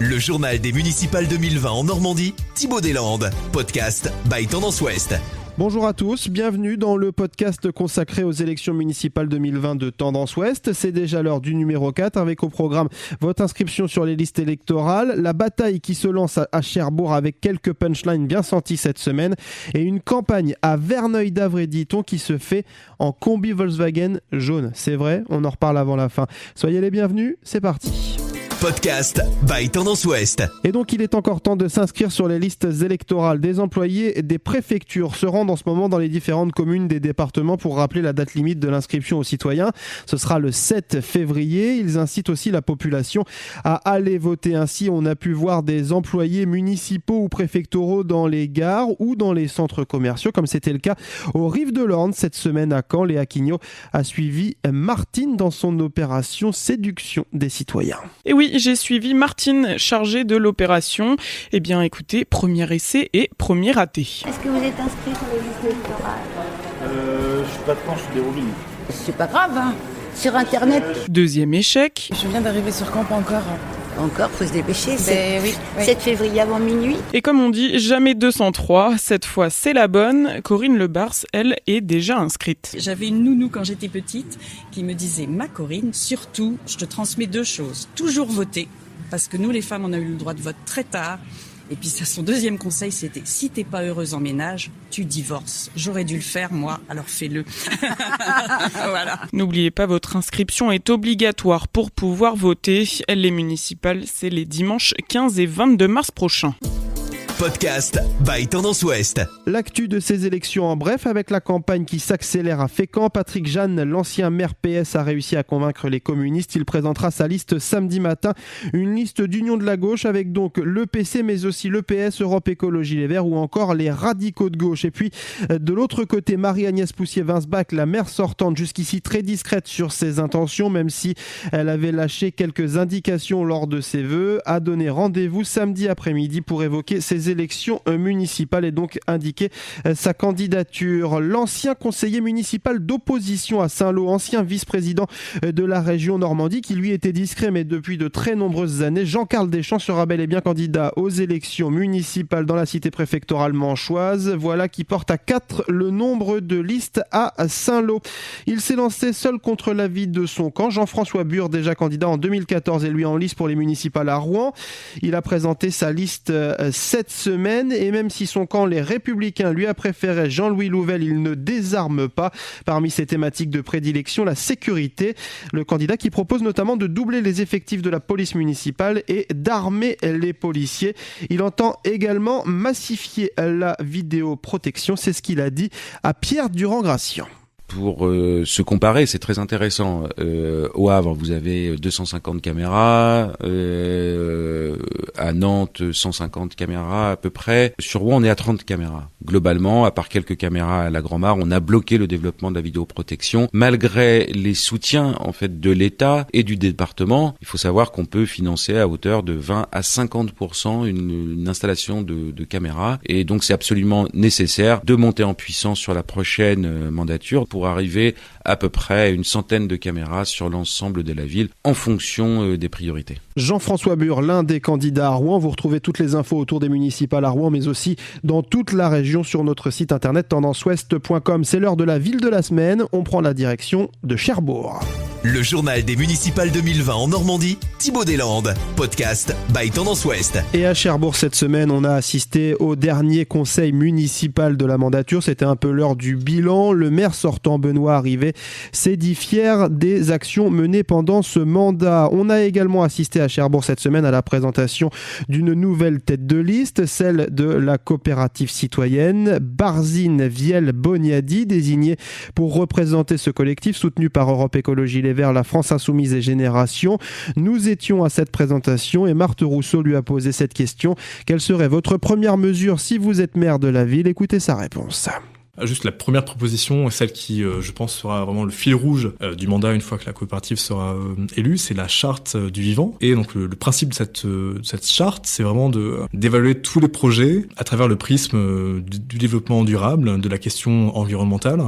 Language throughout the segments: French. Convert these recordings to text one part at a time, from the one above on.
Le journal des municipales 2020 en Normandie, Thibaut Deslandes, podcast by Tendance Ouest. Bonjour à tous, bienvenue dans le podcast consacré aux élections municipales 2020 de Tendance Ouest. C'est déjà l'heure du numéro 4 avec au programme votre inscription sur les listes électorales, la bataille qui se lance à Cherbourg avec quelques punchlines bien senties cette semaine et une campagne à Verneuil-d'Avray, dit-on, qui se fait en combi Volkswagen jaune. C'est vrai, on en reparle avant la fin. Soyez les bienvenus, c'est parti. Podcast by Tendance Ouest. Et donc il est encore temps de s'inscrire sur les listes électorales. Des employés des préfectures se rendent en ce moment dans les différentes communes des départements pour rappeler la date limite de l'inscription aux citoyens. Ce sera le 7 février. Ils incitent aussi la population à aller voter. Ainsi, on a pu voir des employés municipaux ou préfectoraux dans les gares ou dans les centres commerciaux, comme c'était le cas aux Rives de l'Orne cette semaine à Caen. Léa Quignot a suivi Martine dans son opération séduction des citoyens. Et oui, j'ai suivi Martine, chargée de l'opération. Eh bien, écoutez, premier essai et premier raté. Est-ce que vous êtes inscrit sur les listes électorales ? Je suis pas de camp, je suis des roulines. C'est pas grave, hein. Sur Internet. Deuxième échec. Je viens d'arriver sur Caen, pas encore. Encore, faut se dépêcher. Oui. 7 février avant minuit. Et comme on dit, jamais 203. Cette fois, c'est la bonne. Corinne Lebars, elle, est déjà inscrite. J'avais une nounou quand j'étais petite qui me disait « Ma Corinne, surtout, je te transmets 2 choses. Toujours voter, parce que nous les femmes, on a eu le droit de vote très tard. Et puis ça, son deuxième conseil, c'était « Si t'es pas heureuse en ménage, tu divorces. » J'aurais dû le faire, moi, alors fais-le. Voilà. N'oubliez pas, votre inscription est obligatoire pour pouvoir voter. Les municipales, c'est les dimanches 15 et 22 mars prochains. Podcast by Tendance Ouest. L'actu de ces élections en bref, avec la campagne qui s'accélère à Fécamp. Patrick Jeanne, l'ancien maire PS, a réussi à convaincre les communistes. Il présentera sa liste samedi matin. Une liste d'union de la gauche avec donc le PC, mais aussi le PS, Europe Écologie Les Verts ou encore les radicaux de gauche. Et puis, de l'autre côté, Marie-Agnès Poussier-Winsbach, la maire sortante, jusqu'ici très discrète sur ses intentions, même si elle avait lâché quelques indications lors de ses vœux, a donné rendez-vous samedi après-midi pour évoquer ses élections municipales et donc indiquer sa candidature. L'ancien conseiller municipal d'opposition à Saint-Lô, ancien vice-président de la région Normandie, qui lui était discret mais depuis de très nombreuses années, Jean-Carl Deschamps sera bel et bien candidat aux élections municipales dans la cité préfectorale manchoise. Voilà qui porte à 4 le nombre de listes à Saint-Lô. Il s'est lancé seul contre l'avis de son camp. Jean-François Bure, déjà candidat en 2014 et lui en lice pour les municipales à Rouen. Il a présenté sa liste cette semaine et même si son camp, les Républicains, lui a préféré Jean-Louis Louvel, il ne désarme pas. Parmi ses thématiques de prédilection, la sécurité. Le candidat qui propose notamment de doubler les effectifs de la police municipale et d'armer les policiers. Il entend également massifier la vidéoprotection. C'est ce qu'il a dit à Pierre Durand-Gracian. Pour se comparer, c'est très intéressant. Au Havre, vous avez 250 caméras. À Nantes, 150 caméras à peu près. Sur Rouen, on est à 30 caméras. Globalement, à part quelques caméras à la Grand-Mare, on a bloqué le développement de la vidéoprotection. Malgré les soutiens en fait de l'État et du département, il faut savoir qu'on peut financer à hauteur de 20 à 50% une installation de caméras. Et donc, c'est absolument nécessaire de monter en puissance sur la prochaine mandature pour arriver à peu près à une centaine de caméras sur l'ensemble de la ville en fonction des priorités. Jean-François Bure, l'un des candidats à Rouen. Vous retrouvez toutes les infos autour des municipales à Rouen, mais aussi dans toute la région sur notre site internet tendanceouest.com. C'est l'heure de la ville de la semaine. On prend la direction de Cherbourg. Le journal des municipales 2020 en Normandie, Thibaut Deslandes, podcast by Tendance Ouest. Et à Cherbourg cette semaine, on a assisté au dernier conseil municipal de la mandature. C'était un peu l'heure du bilan. Le maire sortant Benoît Arrivé s'est dit fier des actions menées pendant ce mandat. On a également assisté à Cherbourg cette semaine à la présentation d'une nouvelle tête de liste, celle de la coopérative citoyenne Barzine Viel-Boniadi, désignée pour représenter ce collectif soutenu par Europe Écologie Les Verts, la France Insoumise et Génération. Nous étions à cette présentation et Marthe Rousseau lui a posé cette question. Quelle serait votre première mesure si vous êtes maire de la ville ? Écoutez sa réponse. Juste la première proposition, celle qui, je pense, sera vraiment le fil rouge du mandat une fois que la coopérative sera élue, c'est la charte du vivant. Et donc le principe de cette charte, c'est vraiment d'évaluer tous les projets à travers le prisme du développement durable, de la question environnementale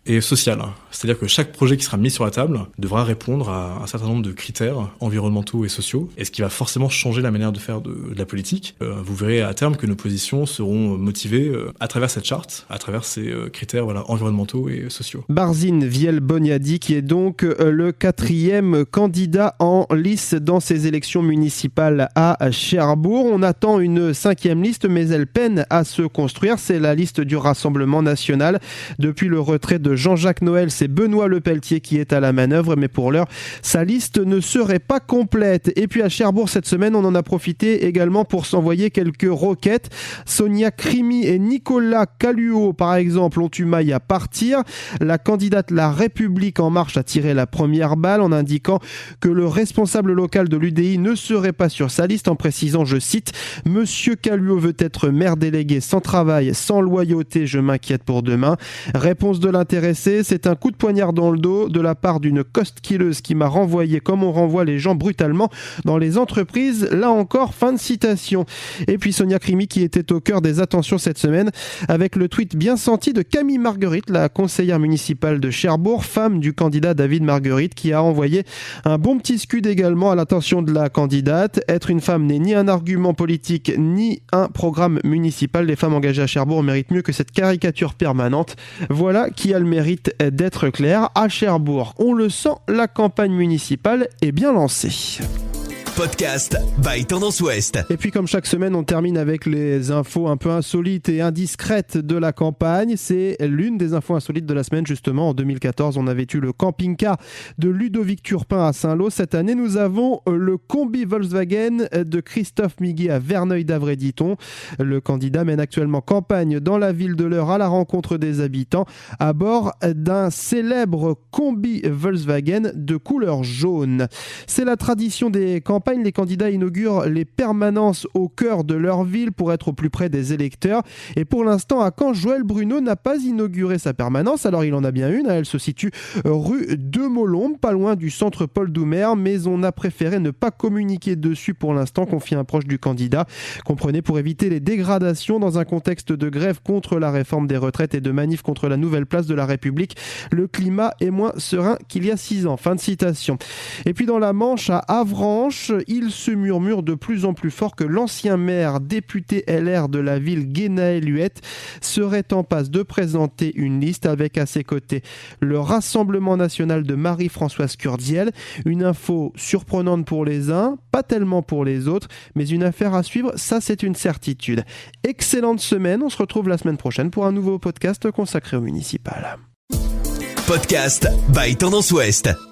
et sociale. C'est-à-dire que chaque projet qui sera mis sur la table devra répondre à un certain nombre de critères environnementaux et sociaux, et ce qui va forcément changer la manière de faire de la politique. Vous verrez à terme que nos positions seront motivées à travers cette charte, à travers ces critères environnementaux et sociaux. Barzine Viel-Boniadi, qui est donc le 4e candidat en lice dans ces élections municipales à Cherbourg. On attend une 5e liste, mais elle peine à se construire. C'est la liste du Rassemblement national. Depuis le retrait de Jean-Jacques Noël, c'est Benoît Lepelletier qui est à la manœuvre, mais pour l'heure, sa liste ne serait pas complète. Et puis à Cherbourg, cette semaine, on en a profité également pour s'envoyer quelques roquettes. Sonia Crimi et Nicolas Caluot, par exemple, ont eu maille à partir. La candidate La République En Marche a tiré la première balle en indiquant que le responsable local de l'UDI ne serait pas sur sa liste, en précisant, je cite, « Monsieur Caluot veut être maire délégué sans travail, sans loyauté, je m'inquiète pour demain ». Réponse de l'intéressé, c'est un coup de poignard dans le dos de la part d'une coste-killeuse qui m'a renvoyé comme on renvoie les gens brutalement dans les entreprises. Là encore, fin de citation. Et puis Sonia Crimi qui était au cœur des attentions cette semaine avec le tweet bien senti de Camille Marguerite, la conseillère municipale de Cherbourg, femme du candidat David Marguerite, qui a envoyé un bon petit scud également à l'attention de la candidate. Être une femme n'est ni un argument politique ni un programme municipal. Les femmes engagées à Cherbourg méritent mieux que cette caricature permanente. Voilà qui a le mérite d'être clair. À Cherbourg, on le sent, la campagne municipale est bien lancée. Podcast by Tendance Ouest. Et puis comme chaque semaine, on termine avec les infos un peu insolites et indiscrètes de la campagne. C'est l'une des infos insolites de la semaine justement. En 2014, on avait eu le camping-car de Ludovic Turpin à Saint-Lô. Cette année, nous avons le combi Volkswagen de Christophe Miguet à Verneuil-d'Avray-Diton. Le candidat mène actuellement campagne dans la ville de l'Eure à la rencontre des habitants à bord d'un célèbre combi Volkswagen de couleur jaune. C'est la tradition des campagnes. Les candidats inaugurent les permanences au cœur de leur ville pour être au plus près des électeurs. Et pour l'instant, à Caen, Joël Bruno n'a pas inauguré sa permanence. Alors il en a bien une. Elle se situe rue de Molombe, pas loin du centre Paul Doumer. Mais on a préféré ne pas communiquer dessus pour l'instant, confie un proche du candidat. Comprenez, pour éviter les dégradations dans un contexte de grève contre la réforme des retraites et de manif contre la nouvelle place de la République, le climat est moins serein qu'il y a 6 ans. Fin de citation. Et puis dans la Manche, à Avranches, il se murmure de plus en plus fort que l'ancien maire député LR de la ville, Guénaël Huette, serait en passe de présenter une liste avec à ses côtés le Rassemblement national de Marie-Françoise Curdiel. Une info surprenante pour les uns, pas tellement pour les autres, mais une affaire à suivre, ça c'est une certitude. Excellente semaine, on se retrouve la semaine prochaine pour un nouveau podcast consacré au municipal. Podcast by Tendance Ouest.